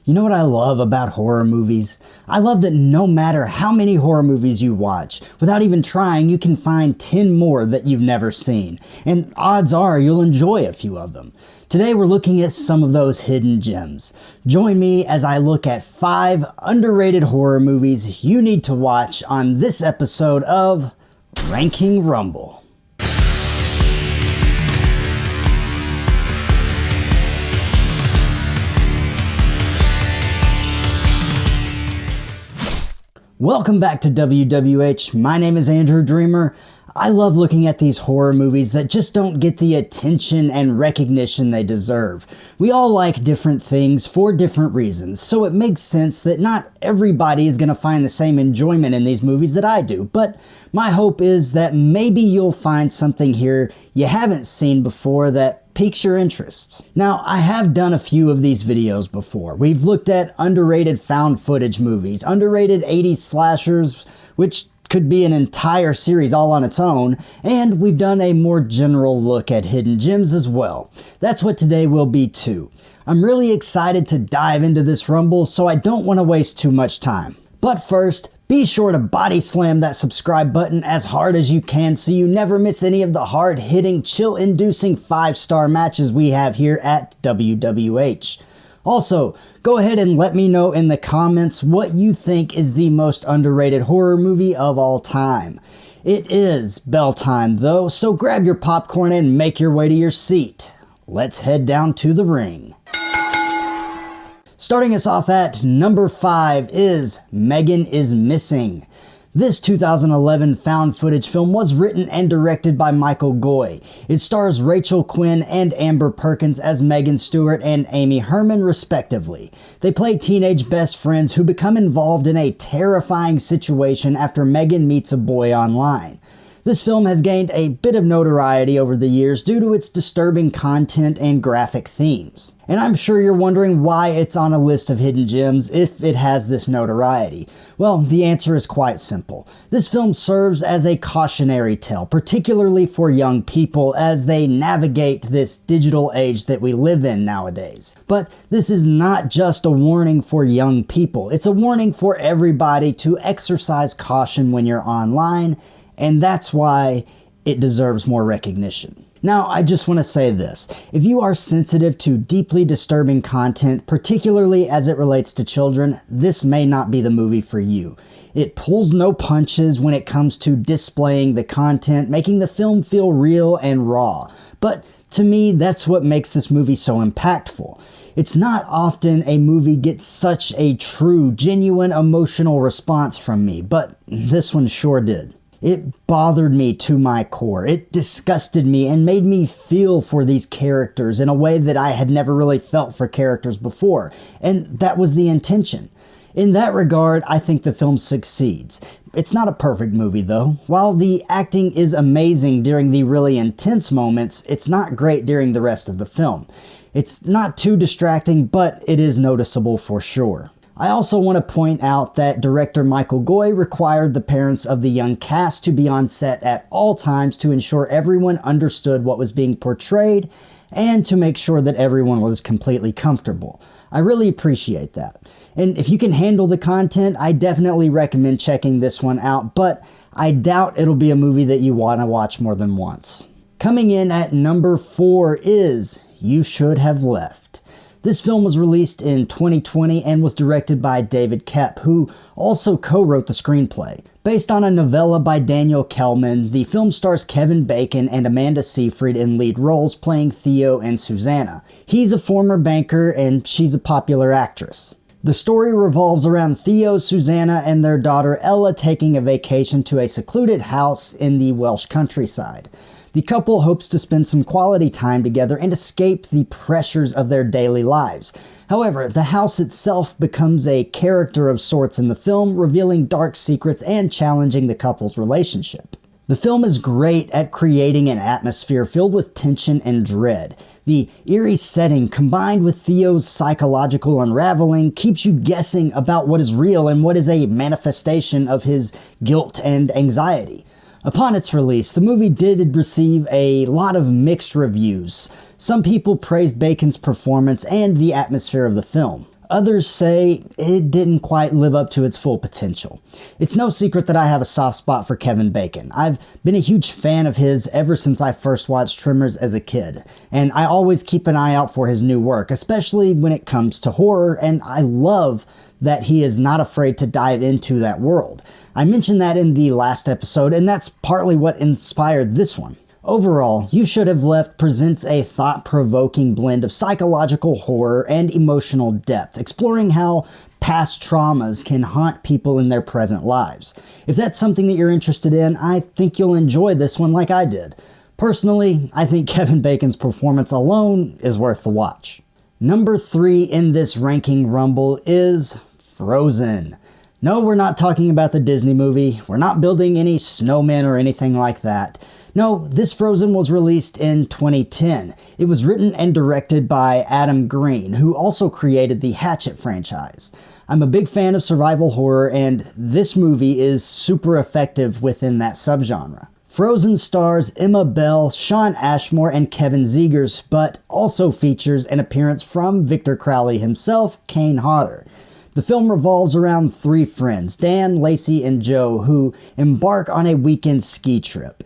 You know what I love about horror movies? I love that no matter how many horror movies you watch, without even trying, you can find 10 more that you've never seen. And odds are you'll enjoy a few of them. Today we're looking at some of those hidden gems. Join me as I look at 5 underrated horror movies you need to watch on this episode of Ranking Rumble. Welcome back to WWH. My name is Andrew Dreamer. I love looking at these horror movies that just don't get the attention and recognition they deserve. We all like different things for different reasons, so it makes sense that not everybody is going to find the same enjoyment in these movies that I do. But my hope is that maybe you'll find something here you haven't seen before that piques your interest. Now, I have done a few of these videos before. We've looked at underrated found footage movies, underrated 80s slashers, which could be an entire series all on its own, and we've done a more general look at hidden gems as well. That's what today will be too. I'm really excited to dive into this rumble, so I don't want to waste too much time. But first, be sure to body slam that subscribe button as hard as you can so you never miss any of the hard-hitting, chill-inducing 5-star matches we have here at WWH. Also, go ahead and let me know in the comments what you think is the most underrated horror movie of all time. It is bell time though, so grab your popcorn and make your way to your seat. Let's head down to the ring. Starting us off at number 5 is Megan is Missing. This 2011 found footage film was written and directed by Michael Goy. It stars Rachel Quinn and Amber Perkins as Megan Stewart and Amy Herman respectively. They play teenage best friends who become involved in a terrifying situation after Megan meets a boy online. This film has gained a bit of notoriety over the years due to its disturbing content and graphic themes. And I'm sure you're wondering why it's on a list of hidden gems if it has this notoriety. Well, the answer is quite simple. This film serves as a cautionary tale, particularly for young people as they navigate this digital age that we live in nowadays. But this is not just a warning for young people. It's a warning for everybody to exercise caution when you're online, and that's why it deserves more recognition. Now, I just want to say this. If you are sensitive to deeply disturbing content, particularly as it relates to children, this may not be the movie for you. It pulls no punches when it comes to displaying the content, making the film feel real and raw. But to me, that's what makes this movie so impactful. It's not often a movie gets such a true, genuine emotional response from me, but this one sure did. It bothered me to my core. It disgusted me and made me feel for these characters in a way that I had never really felt for characters before. And that was the intention. In that regard, I think the film succeeds. It's not a perfect movie though. While the acting is amazing during the really intense moments, it's not great during the rest of the film. It's not too distracting, but it is noticeable for sure. I also want to point out that director Michael Goy required the parents of the young cast to be on set at all times to ensure everyone understood what was being portrayed and to make sure that everyone was completely comfortable. I really appreciate that. And if you can handle the content, I definitely recommend checking this one out, but I doubt it'll be a movie that you want to watch more than once. Coming in at number 4 is You Should Have Left. This film was released in 2020 and was directed by David Koepp, who also co-wrote the screenplay. Based on a novella by Daniel Kellman, the film stars Kevin Bacon and Amanda Seyfried in lead roles playing Theo and Susanna. He's a former banker and she's a popular actress. The story revolves around Theo, Susanna, and their daughter Ella taking a vacation to a secluded house in the Welsh countryside. The couple hopes to spend some quality time together and escape the pressures of their daily lives. However, the house itself becomes a character of sorts in the film, revealing dark secrets and challenging the couple's relationship. The film is great at creating an atmosphere filled with tension and dread. The eerie setting, combined with Theo's psychological unraveling, keeps you guessing about what is real and what is a manifestation of his guilt and anxiety. Upon its release, the movie did receive a lot of mixed reviews. Some people praised Bacon's performance and the atmosphere of the film. Others say it didn't quite live up to its full potential. It's no secret that I have a soft spot for Kevin Bacon. I've been a huge fan of his ever since I first watched Tremors as a kid, and I always keep an eye out for his new work, especially when it comes to horror, and I love that he is not afraid to dive into that world. I mentioned that in the last episode, and that's partly what inspired this one. Overall, You Should Have Left presents a thought-provoking blend of psychological horror and emotional depth, exploring how past traumas can haunt people in their present lives. If that's something that you're interested in, I think you'll enjoy this one like I did. Personally, I think Kevin Bacon's performance alone is worth the watch. Number 3 in this ranking rumble is Frozen. No, we're not talking about the Disney movie. We're not building any snowmen or anything like that. No, this Frozen was released in 2010. It was written and directed by Adam Green, who also created the Hatchet franchise. I'm a big fan of survival horror, and this movie is super effective within that subgenre. Frozen stars Emma Bell, Shawn Ashmore, and Kevin Zegers, but also features an appearance from Victor Crowley himself, Kane Hodder. The film revolves around 3 friends, Dan, Lacey, and Joe, who embark on a weekend ski trip.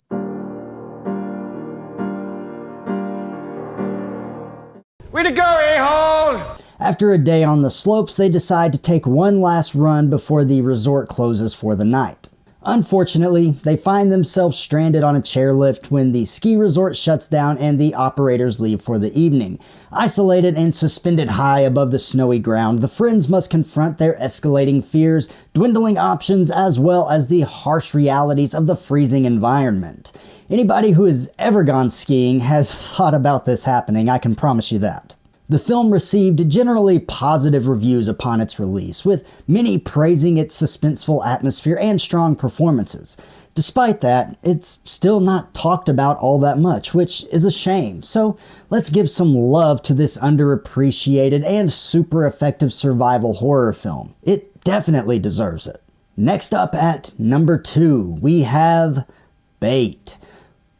Way to go, a-hole! After a day on the slopes, they decide to take one last run before the resort closes for the night. Unfortunately, they find themselves stranded on a chairlift when the ski resort shuts down and the operators leave for the evening. Isolated and suspended high above the snowy ground, the friends must confront their escalating fears, dwindling options, as well as the harsh realities of the freezing environment. Anybody who has ever gone skiing has thought about this happening, I can promise you that. The film received generally positive reviews upon its release, with many praising its suspenseful atmosphere and strong performances. Despite that, it's still not talked about all that much, which is a shame. So let's give some love to this underappreciated and super effective survival horror film. It definitely deserves it. Next up at number 2, we have Bait.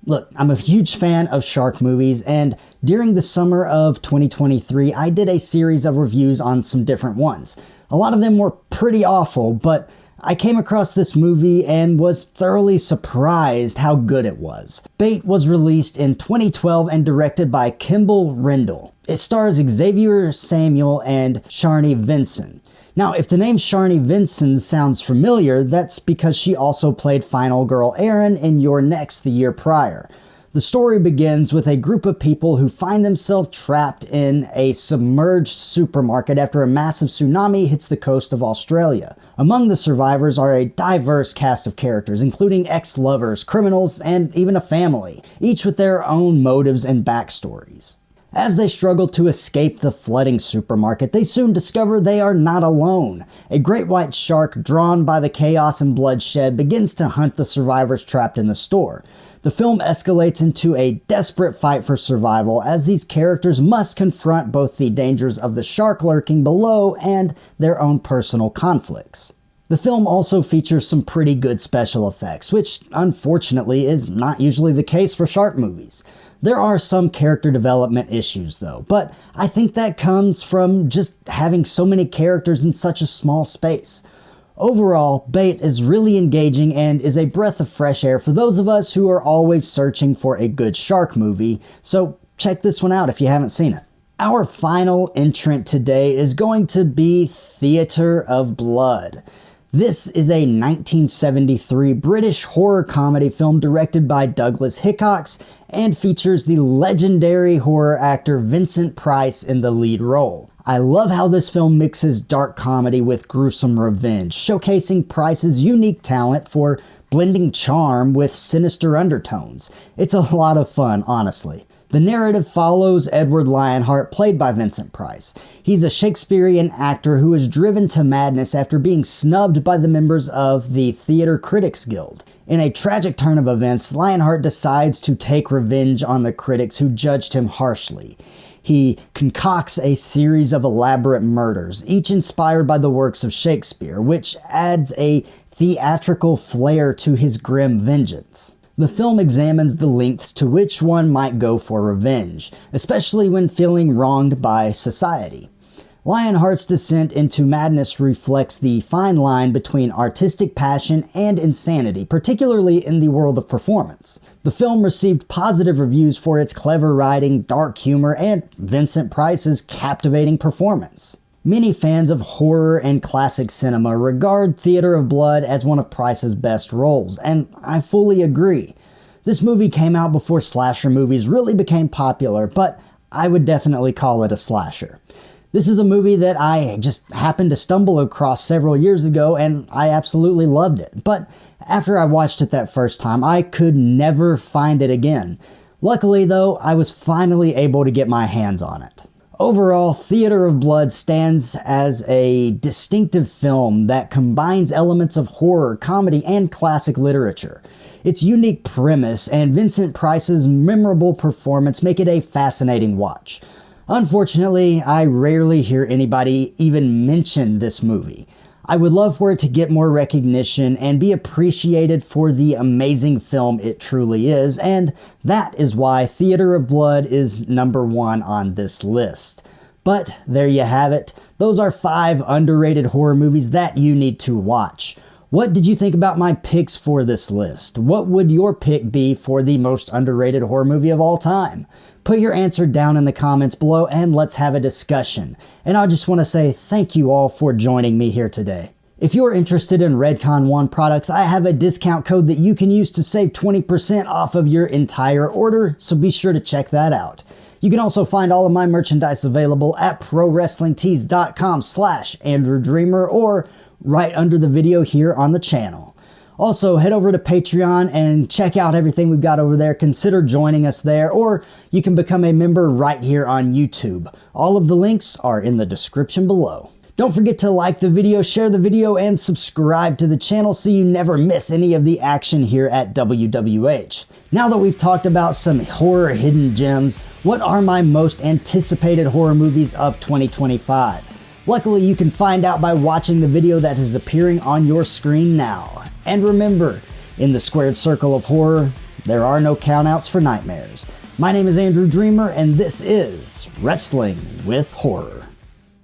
Look, I'm a huge fan of shark movies, and during the summer of 2023, I did a series of reviews on some different ones. A lot of them were pretty awful, but I came across this movie and was thoroughly surprised how good it was. Bait was released in 2012 and directed by Kimball Rendell. It stars Xavier Samuel and Sharni Vinson. Now, if the name Sharni Vinson sounds familiar, that's because she also played Final Girl Erin in Your Next the year prior. The story begins with a group of people who find themselves trapped in a submerged supermarket after a massive tsunami hits the coast of Australia. Among the survivors are a diverse cast of characters, including ex-lovers, criminals, and even a family, each with their own motives and backstories. As they struggle to escape the flooding supermarket, they soon discover they are not alone. A great white shark, drawn by the chaos and bloodshed, begins to hunt the survivors trapped in the store. The film escalates into a desperate fight for survival as these characters must confront both the dangers of the shark lurking below and their own personal conflicts. The film also features some pretty good special effects, which unfortunately is not usually the case for shark movies. There are some character development issues though, but I think that comes from just having so many characters in such a small space. Overall, Bait is really engaging and is a breath of fresh air for those of us who are always searching for a good shark movie, so check this one out if you haven't seen it. Our final entrant today is going to be Theatre of Blood. This is a 1973 British horror comedy film directed by Douglas Hickox and features the legendary horror actor Vincent Price in the lead role. I love how this film mixes dark comedy with gruesome revenge, showcasing Price's unique talent for blending charm with sinister undertones. It's a lot of fun, honestly. The narrative follows Edward Lionheart, played by Vincent Price. He's a Shakespearean actor who is driven to madness after being snubbed by the members of the Theatre Critics Guild. In a tragic turn of events, Lionheart decides to take revenge on the critics who judged him harshly. He concocts a series of elaborate murders, each inspired by the works of Shakespeare, which adds a theatrical flair to his grim vengeance. The film examines the lengths to which one might go for revenge, especially when feeling wronged by society. Lionheart's descent into madness reflects the fine line between artistic passion and insanity, particularly in the world of performance. The film received positive reviews for its clever writing, dark humor, and Vincent Price's captivating performance. Many fans of horror and classic cinema regard Theater of Blood as one of Price's best roles, and I fully agree. This movie came out before slasher movies really became popular, but I would definitely call it a slasher. This is a movie that I just happened to stumble across several years ago, and I absolutely loved it. But after I watched it that first time, I could never find it again. Luckily, though, I was finally able to get my hands on it. Overall, Theater of Blood stands as a distinctive film that combines elements of horror, comedy, and classic literature. Its unique premise and Vincent Price's memorable performance make it a fascinating watch. Unfortunately, I rarely hear anybody even mention this movie. I would love for it to get more recognition and be appreciated for the amazing film it truly is, and that is why Theater of Blood is number 1 on this list. But there you have it. Those are 5 underrated horror movies that you need to watch. What did you think about my picks for this list? What would your pick be for the most underrated horror movie of all time? Put your answer down in the comments below and let's have a discussion. And I just want to say thank you all for joining me here today. If you're interested in Redcon One products, I have a discount code that you can use to save 20% off of your entire order, so be sure to check that out. You can also find all of my merchandise available at ProWrestlingTees.com/AndrewDreamer or right under the video here on the channel. Also, head over to Patreon and check out everything we've got over there. Consider joining us there, or you can become a member right here on YouTube. All of the links are in the description below. Don't forget to like the video, share the video, and subscribe to the channel so you never miss any of the action here at WWH. Now that we've talked about some horror hidden gems, what are my most anticipated horror movies of 2025? Luckily, you can find out by watching the video that is appearing on your screen now. And remember, in the squared circle of horror, there are no countouts for nightmares. My name is Andrew Dreamer, and this is Wrestling with Horror.